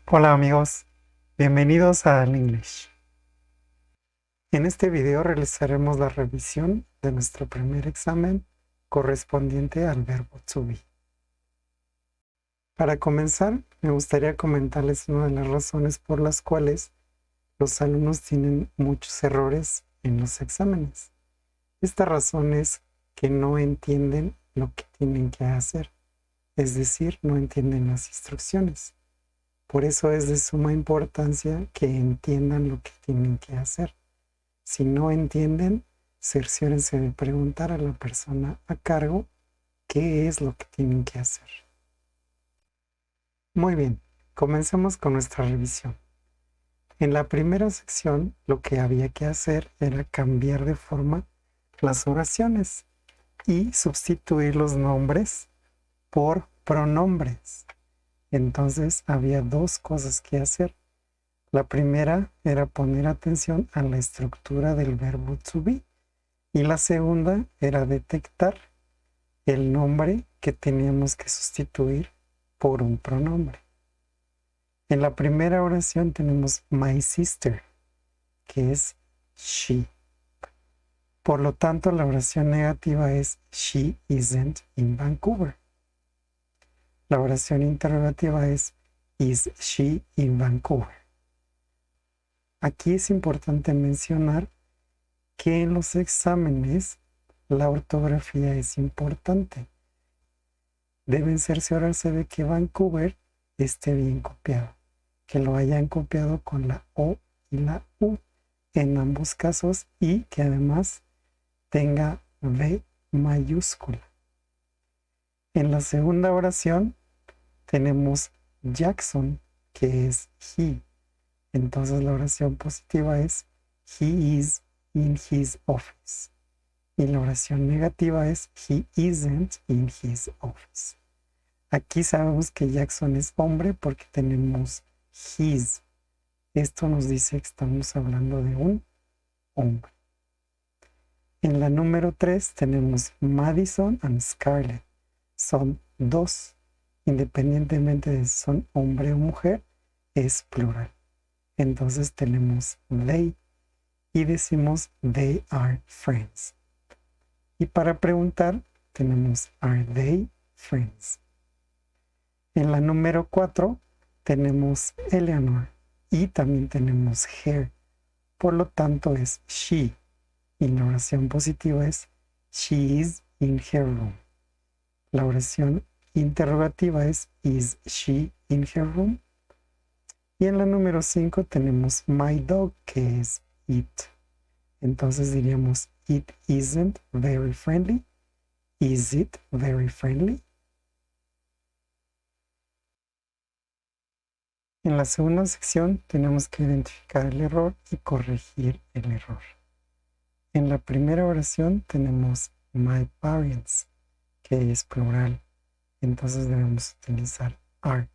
Hola amigos, bienvenidos a Al English. En este video realizaremos la revisión de nuestro primer examen correspondiente al verbo to be. Para comenzar, me gustaría comentarles una de las razones por las cuales los alumnos tienen muchos errores en los exámenes. Esta razón es que no entienden lo que tienen que hacer, es decir, no entienden las instrucciones. Por eso es de suma importancia que entiendan lo que tienen que hacer. Si no entienden, cerciórense de preguntar a la persona a cargo qué es lo que tienen que hacer. Muy bien, comencemos con nuestra revisión. En la primera sección, lo que había que hacer era cambiar de forma las oraciones y sustituir los nombres por pronombres. Entonces había dos cosas que hacer. La primera era poner atención a la estructura del verbo to be y la segunda era detectar el nombre que teníamos que sustituir por un pronombre. En la primera oración tenemos my sister, que es she. Por lo tanto, la oración negativa es she isn't in Vancouver. La oración interrogativa es is she in Vancouver. Aquí es importante mencionar que en los exámenes la ortografía es importante. Deben cerciorarse de que Vancouver esté bien copiado, que lo hayan copiado con la O y la U en ambos casos y que además tenga V mayúscula. En la segunda oración tenemos Jackson, que es he. Entonces la oración positiva es he is in his office. Y la oración negativa es he isn't in his office. Aquí sabemos que Jackson es hombre porque tenemos his. Esto nos dice que estamos hablando de un hombre. En la número 3 tenemos Madison and Scarlett. Son dos. Independientemente de si son hombre o mujer, es plural. Entonces tenemos they y decimos they are friends. Y para preguntar tenemos are they friends. En la número 4 tenemos Eleanor y también tenemos her. Por lo tanto es she. Y la oración positiva es she is in her room. La oración interrogativa es is she in her room. Y en la número 5 tenemos my dog, que es it. Entonces diríamos it isn't very friendly. Is it very friendly? En la segunda sección tenemos que identificar el error y corregir el error. En la primera oración tenemos my parents, que es plural. Entonces debemos utilizar are.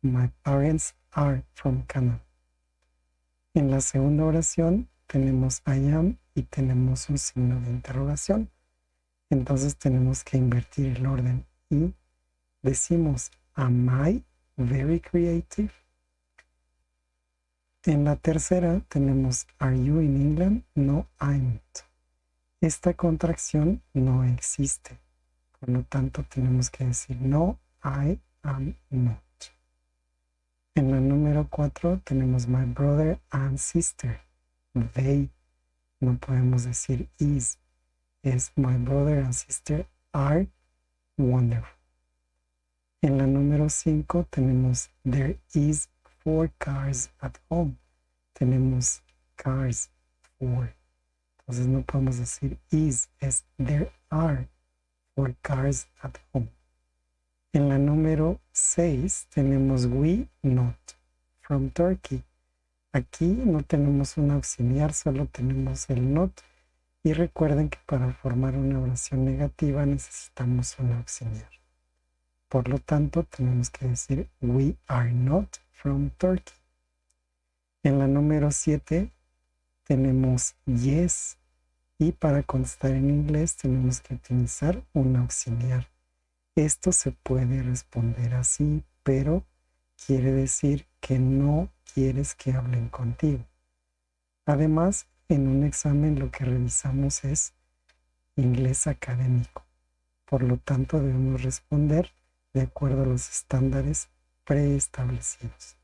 My parents are from Canada. En la segunda oración tenemos I am y tenemos un signo de interrogación. Entonces tenemos que invertir el orden y decimos am I very creative? En la tercera tenemos are you in England? No, I'm not. Esta contracción no existe. Por lo tanto tenemos que decir no, I am not. En la número 4 tenemos my brother and sister. They. No podemos decir is. Es my brother and sister are wonderful. En la número 5 tenemos there is 4 cars at home. Tenemos cars 4. Entonces no podemos decir is, es there are 4 cars at home. En la número 6 tenemos we not from Turkey. Aquí no tenemos un auxiliar, solo tenemos el not. Y recuerden que para formar una oración negativa necesitamos un auxiliar. Por lo tanto, tenemos que decir we are not from Turkey. En la número 7 tenemos yes. Y para contestar en inglés tenemos que utilizar un auxiliar. Esto se puede responder así, pero quiere decir que no quieres que hablen contigo. Además, en un examen lo que revisamos es inglés académico. Por lo tanto, debemos responder de acuerdo a los estándares preestablecidos.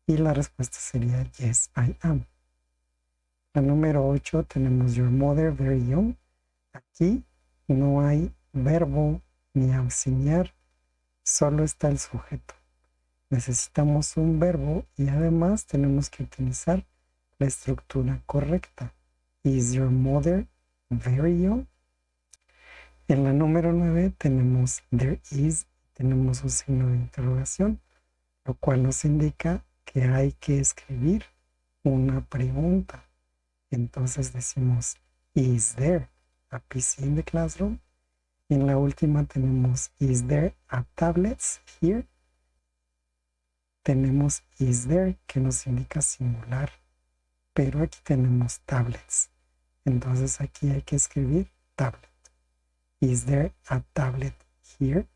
Y la respuesta sería yes, I am. La número 8 tenemos your mother very young. Aquí no hay verbo ni auxiliar, solo está el sujeto. Necesitamos un verbo y además tenemos que utilizar la estructura correcta. Is your mother very young? En la número 9 tenemos there is, tenemos un signo de interrogación, lo cual nos indica que hay que escribir una pregunta. Entonces decimos, is there a PC in the classroom? Y en la última tenemos, is there a tablets here? Tenemos is there, que nos indica singular, pero aquí tenemos tablets. Entonces aquí hay que escribir tablet. Is there a tablet here?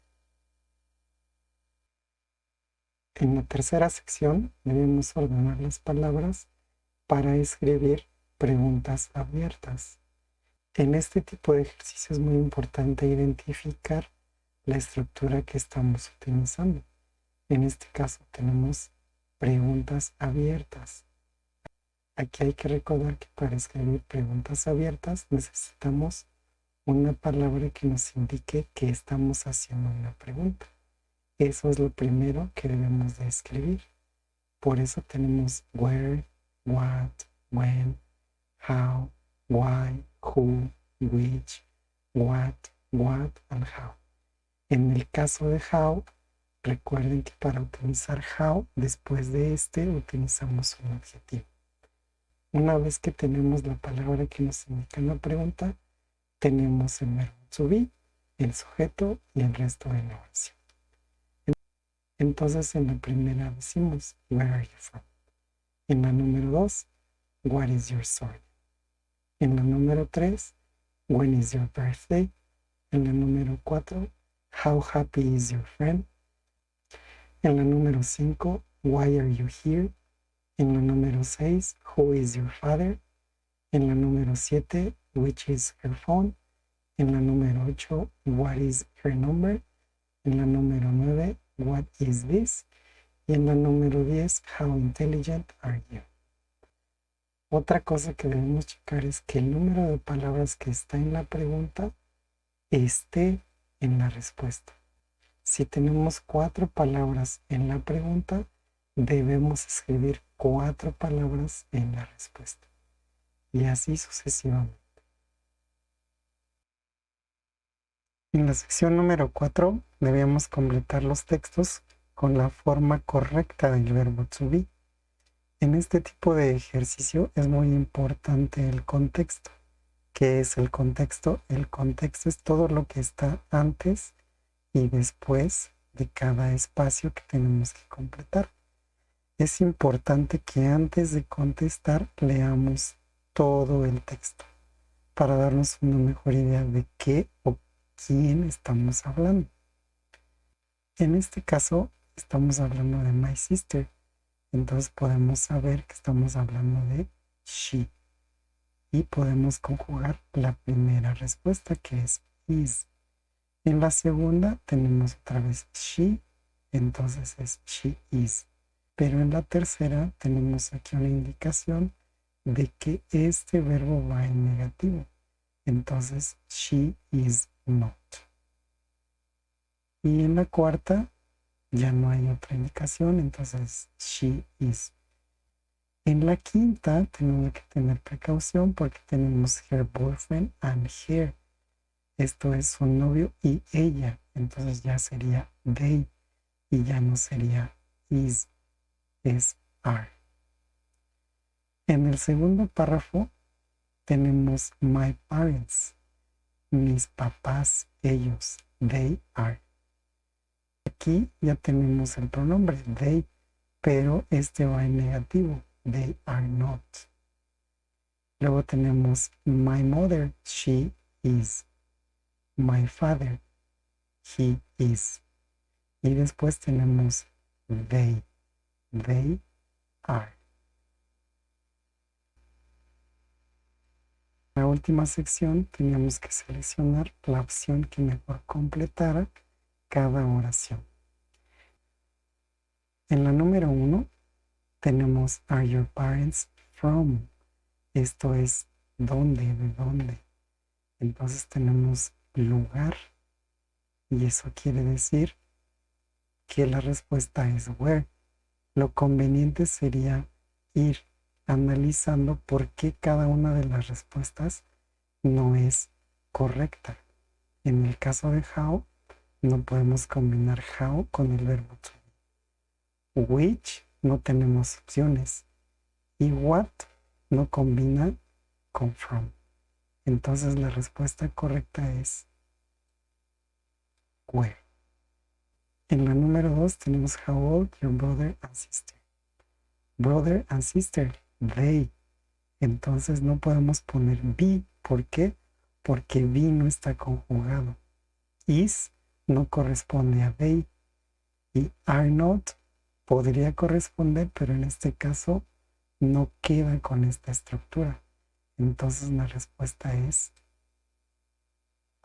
En la tercera sección debemos ordenar las palabras para escribir preguntas abiertas. En este tipo de ejercicio es muy importante identificar la estructura que estamos utilizando. En este caso tenemos preguntas abiertas. Aquí hay que recordar que para escribir preguntas abiertas necesitamos una palabra que nos indique que estamos haciendo una pregunta. Eso es lo primero que debemos de escribir. Por eso tenemos where, what, when, how, why, who, which, what, and how. En el caso de how, recuerden que para utilizar how, después de utilizamos un adjetivo. Una vez que tenemos la palabra que nos indica la pregunta, tenemos el verbo to be, el sujeto y el resto de la oración. Entonces en la primera decimos, where are you from? En la número 2, what is your story? En la número 3, when is your birthday? En la número 4, how happy is your friend? En la número 5, why are you here? En la número 6, who is your father? En la número 7, which is her phone? En la número 8, what is her number? En la número 9, what is this? Y en la número 10, how intelligent are you? Otra cosa que debemos checar es que el número de palabras que está en la pregunta esté en la respuesta. Si tenemos 4 palabras en la pregunta, debemos escribir 4 palabras en la respuesta. Y así sucesivamente. En la sección número 4 debemos completar los textos con la forma correcta del verbo to be. En este tipo de ejercicio es muy importante el contexto. ¿Qué es el contexto? El contexto es todo lo que está antes y después de cada espacio que tenemos que completar. Es importante que antes de contestar leamos todo el texto para darnos una mejor idea de qué o quién estamos hablando. En este caso estamos hablando de my sister, entonces podemos saber que estamos hablando de she y podemos conjugar la primera respuesta, que es is. En la segunda tenemos otra vez she, entonces es she is. Pero en la tercera tenemos aquí una indicación de que este verbo va en negativo. Entonces, she is not. Y en la cuarta ya no hay otra indicación, entonces she is. En la quinta tenemos que tener precaución porque tenemos her boyfriend and her. Esto es su novio y ella, entonces ya sería they y ya no sería is, es are. En el segundo párrafo tenemos my parents, mis papás, ellos, they are. Aquí ya tenemos el pronombre they, pero este va en negativo, they are not. Luego tenemos my mother, she is. My father, he is. Y después tenemos they. they are. En la última sección teníamos que seleccionar la opción que mejor completara cada oración. En la número 1 tenemos Are your parents from? Esto es ¿dónde? ¿De dónde? Entonces tenemos lugar y eso quiere decir que la respuesta es where. Lo conveniente sería ir analizando por qué cada una de las respuestas no es correcta. En el caso de how, no podemos combinar how con el verbo to be. Which no tenemos opciones. Y what no combina con from. Entonces la respuesta correcta es where. En la número 2 tenemos how old your brother and sister. Brother and sister, they. Entonces no podemos poner be. ¿Por qué? Porque be no está conjugado. Is no corresponde a they. Y are not podría corresponder, pero en este caso no queda con esta estructura. Entonces la respuesta es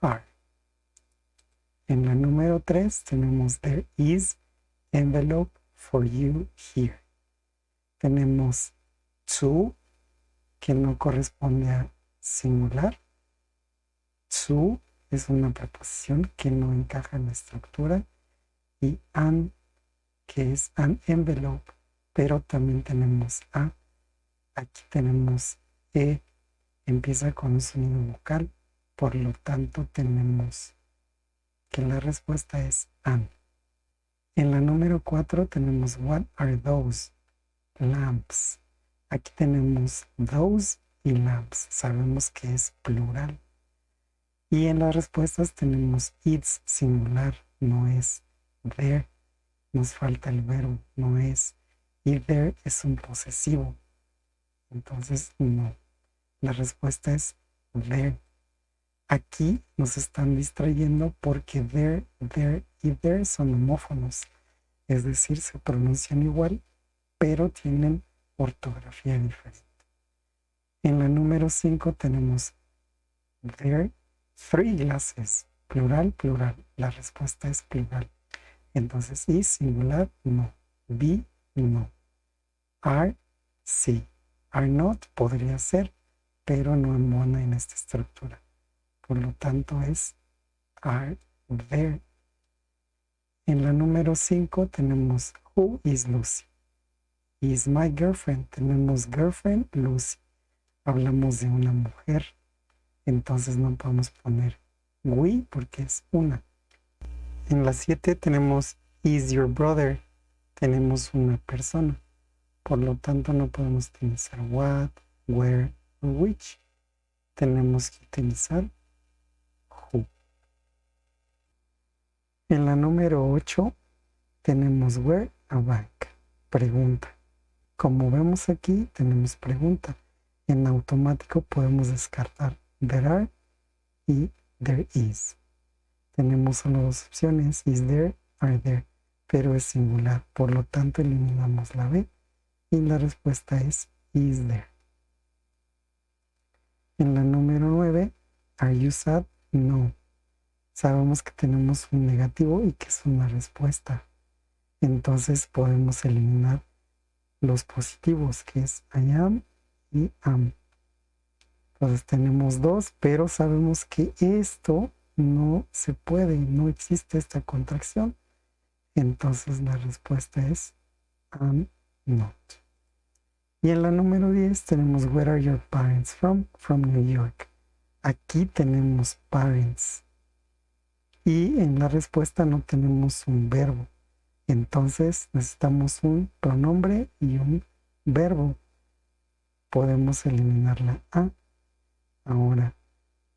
are. En la número 3 tenemos there is envelope for you here. Tenemos to, que no corresponde a singular. To es una preposición que no encaja en la estructura. Y an, que es an envelope, pero también tenemos a. Aquí tenemos e, empieza con un sonido vocal, por lo tanto tenemos que la respuesta es an. En la número 4 tenemos what are those? Lamps. Aquí tenemos those y lamps. Sabemos que es plural. Y en las respuestas tenemos it's singular, no es there. Nos falta el verbo, no es. Y there es un posesivo. Entonces, no. La respuesta es there. Aquí nos están distrayendo porque there y there son homófonos. Es decir, se pronuncian igual, pero tienen ortografía diferente. En la número 5 tenemos there, 3 glasses. Plural, plural. La respuesta es plural. Entonces, is singular, no. Be, no. Are, sí. Are not podría ser, pero no embona en esta estructura. Por lo tanto, es are there. En la número 5 tenemos who is Lucy. Is my girlfriend. Tenemos girlfriend, Lucy. Hablamos de una mujer. Entonces no podemos poner we porque es una. En la 7 tenemos is your brother. Tenemos una persona. Por lo tanto no podemos utilizar what, where o which. Tenemos que utilizar who. En la número 8 tenemos where a bank. Pregunta. Como vemos aquí tenemos pregunta. En automático podemos descartar there are y there is. Tenemos solo dos opciones, is there, are there, pero es singular. Por lo tanto eliminamos la B y la respuesta es is there. En la número 9, are you sad? No. Sabemos que tenemos un negativo y que es una respuesta. Entonces podemos eliminar los positivos, que es I am y am. Entonces tenemos dos, pero sabemos que esto no se puede, no existe esta contracción. Entonces la respuesta es am not. Y en la número 10 tenemos where are your parents from? From New York. Aquí tenemos parents. Y en la respuesta no tenemos un verbo. Entonces necesitamos un pronombre y un verbo. Podemos eliminar la A. Ahora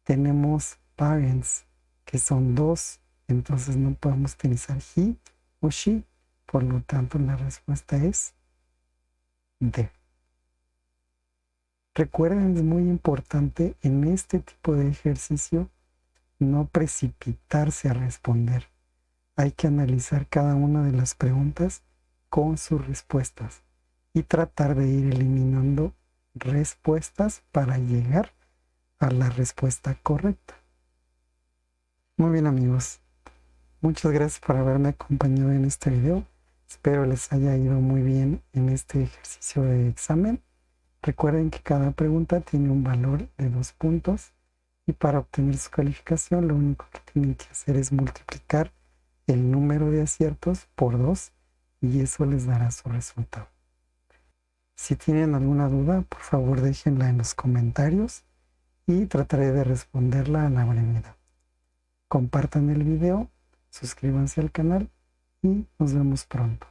tenemos parents, que son dos. Entonces no podemos utilizar he o she. Por lo tanto la respuesta es there. Recuerden, es muy importante en este tipo de ejercicio no precipitarse a responder. Hay que analizar cada una de las preguntas con sus respuestas y tratar de ir eliminando respuestas para llegar a la respuesta correcta. Muy bien, amigos, muchas gracias por haberme acompañado en este video. Espero les haya ido muy bien en este ejercicio de examen. Recuerden que cada pregunta tiene un valor de 2 puntos y para obtener su calificación lo único que tienen que hacer es multiplicar el número de aciertos por 2 y eso les dará su resultado. Si tienen alguna duda, por favor déjenla en los comentarios y trataré de responderla a la brevedad. Compartan el video, suscríbanse al canal y nos vemos pronto.